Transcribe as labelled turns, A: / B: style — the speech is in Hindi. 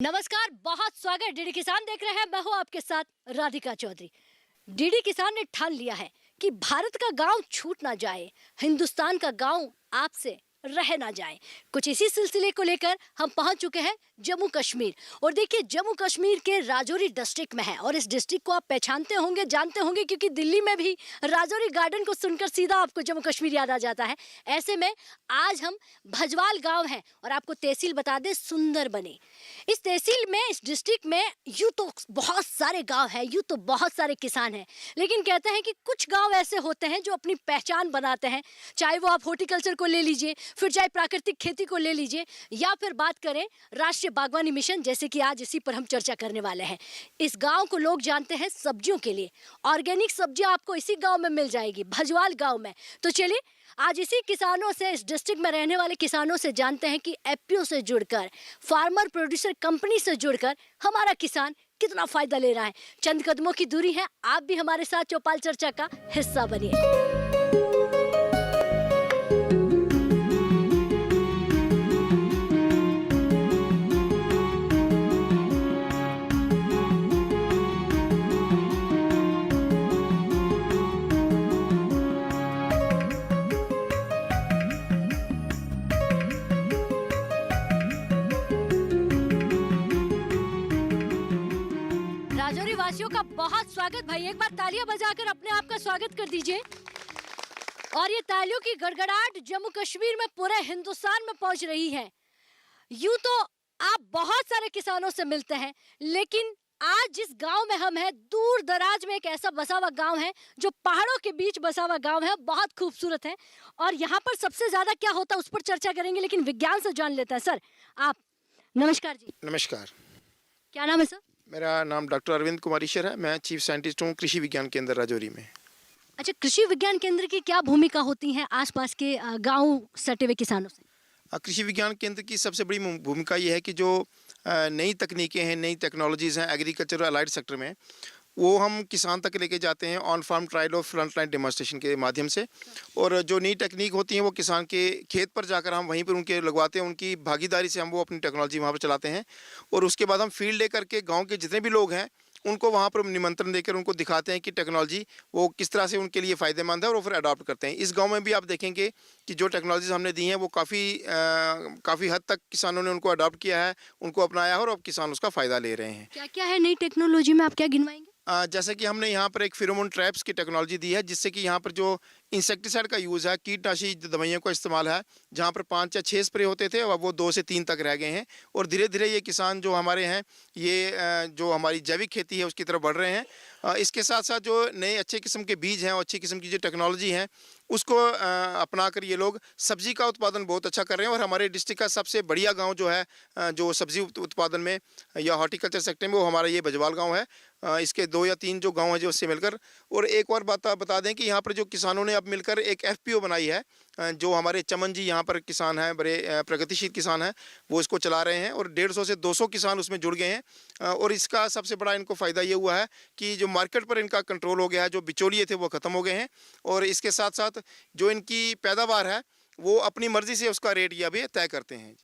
A: नमस्कार, बहुत स्वागत। डीडी किसान देख रहे हैं, मैं हूं आपके साथ राधिका चौधरी। डीडी किसान ने ठान लिया है कि भारत का गांव छूट ना जाए, हिंदुस्तान का गांव आपसे रह ना जाए। कुछ इसी सिलसिले को लेकर हम पहुंच चुके हैं जम्मू कश्मीर। और देखिए, जम्मू कश्मीर के राजौरी डिस्ट्रिक्ट में है और इस डिस्ट्रिक्ट को आप पहचानते होंगे, जानते होंगे, क्योंकि दिल्ली में भी राजौरी गार्डन को सुनकर सीधा आपको जम्मू कश्मीर याद आ जाता है। ऐसे में आज हम भजवाल गांव हैं और आपको तहसील बता दें, सुंदर बनी। इस तहसील में, इस डिस्ट्रिक्ट में यूँ तो बहुत सारे गांव हैं, यूँ तो बहुत सारे किसान हैं, लेकिन कहते हैं कि कुछ गांव ऐसे होते हैं जो अपनी पहचान बनाते हैं। चाहे वो आप हॉर्टिकल्चर को ले लीजिए, फिर चाहे प्राकृतिक खेती को ले लीजिए, या फिर बात करें राष्ट्रीय बागवानी मिशन, जैसे कि आज इसी पर हम चर्चा करने वाले हैं। इस गांव को लोग जानते हैं सब्जियों के लिए। ऑर्गेनिक सब्जियां आपको इसी गांव में मिल जाएगी, भजवाल गांव में। तो चलिए आज इसी किसानों से, इस डिस्ट्रिक्ट में रहने वाले किसानों से जानते हैं कि एफपीओ से जुड़कर, फार्मर प्रोड्यूसर कंपनी से जुड़कर हमारा किसान कितना फायदा ले रहा है। चंद कदमों की दूरी है, आप भी हमारे साथ चौपाल चर्चा का हिस्सा बनिए। राजौरी वासियों का बहुत स्वागत। भाई एक बार तालियां बजाकर अपने आप का स्वागत कर दीजिए। और ये तालियों की गड़गड़ाहट जम्मू कश्मीर में पूरे हिंदुस्तान में पहुंच रही है। यूं तो आप बहुत सारे किसानों से मिलते हैं, लेकिन आज जिस गांव में हम हैं, दूर दराज में एक ऐसा बसा हुआ गांव है जो पहाड़ों के बीच बसा हुआ गांव है, बहुत खूबसूरत है। और यहाँ पर सबसे ज्यादा क्या होता है उस पर चर्चा करेंगे, लेकिन विज्ञान से जान लेते हैं। सर आप, नमस्कार जी।
B: नमस्कार,
A: क्या नाम है सर?
B: मेरा नाम डॉक्टर अरविंद कुमार ईश्वर है। मैं चीफ साइंटिस्ट हूँ कृषि विज्ञान केंद्र राजौरी में।
A: अच्छा, कृषि विज्ञान केंद्र की क्या भूमिका होती है आसपास के गांव सटे हुए किसानों से?
B: कृषि विज्ञान केंद्र की सबसे बड़ी भूमिका ये है कि जो नई तकनीकें हैं, नई टेक्नोलॉजीज़ हैं एग्रीकल्चर और अलाइड सेक्टर में, वो हम किसान तक लेके जाते हैं ऑन फार्म ट्रायल और फ्रंट लाइन डेमोन्स्ट्रेशन के माध्यम से। और जो नई टेक्निक होती है वो किसान के खेत पर जाकर हम वहीं पर उनके लगवाते हैं, उनकी भागीदारी से हम वो अपनी टेक्नोलॉजी वहाँ पर चलाते हैं। और उसके बाद हम फील्ड लेकर के गाँव के जितने भी लोग हैं उनको वहाँ पर निमंत्रण देकर उनको दिखाते हैं कि टेक्नोलॉजी वो किस तरह से उनके लिए फ़ायदेमंद है, और वो फिर अडॉप्ट करते हैं। इस गांव में भी आप देखेंगे कि जो टेक्नोलॉजीज हमने दी हैं वो काफ़ी हद तक किसानों ने उनको अडॉप्ट किया है, उनको अपनाया है, और अब किसान उसका फ़ायदा ले रहे हैं।
A: क्या क्या है नई टेक्नोलॉजी में, आप क्या गिनवाएंगे?
B: जैसे कि हमने यहाँ पर एक फेरोमोन ट्रैप्स की टेक्नोलॉजी दी है, जिससे कि यहाँ पर जो इंसेक्टिसाइड का यूज़ है, कीटनाशी दवाइयों का इस्तेमाल है, जहाँ पर 5 या 6 स्प्रे होते थे अब वो 2 से 3 तक रह गए हैं। और धीरे धीरे ये किसान जो हमारे हैं, ये जो हमारी जैविक खेती है उसकी तरफ बढ़ रहे हैं। इसके साथ साथ जो नए अच्छे किस्म के बीज हैं और अच्छी किस्म की जो टेक्नोलॉजी है उसको अपना कर ये लोग सब्जी का उत्पादन बहुत अच्छा कर रहे हैं। और हमारे डिस्ट्रिक्ट का सबसे बढ़िया गांव जो है जो सब्जी उत्पादन में या हॉर्टिकल्चर सेक्टर में, वो हमारा ये भजवाल गांव है। इसके 2 या 3 जो गांव हैं जो उससे मिलकर। और एक और बात बता दें कि यहाँ पर जो किसानों ने अब मिलकर एक एफपीओ बनाई है, जो हमारे चमन जी यहाँ पर किसान हैं, बड़े प्रगतिशील किसान हैं, वो इसको चला रहे हैं। और 150 से 200 किसान उसमें जुड़ गए हैं। और इसका सबसे बड़ा इनको फ़ायदा ये हुआ है कि जो मार्केट पर इनका कंट्रोल हो गया है, जो बिचौलिए थे वो ख़त्म हो गए हैं। और इसके साथ साथ जो इनकी पैदावार है वो अपनी मर्ज़ी से उसका रेट या भी तय करते हैं।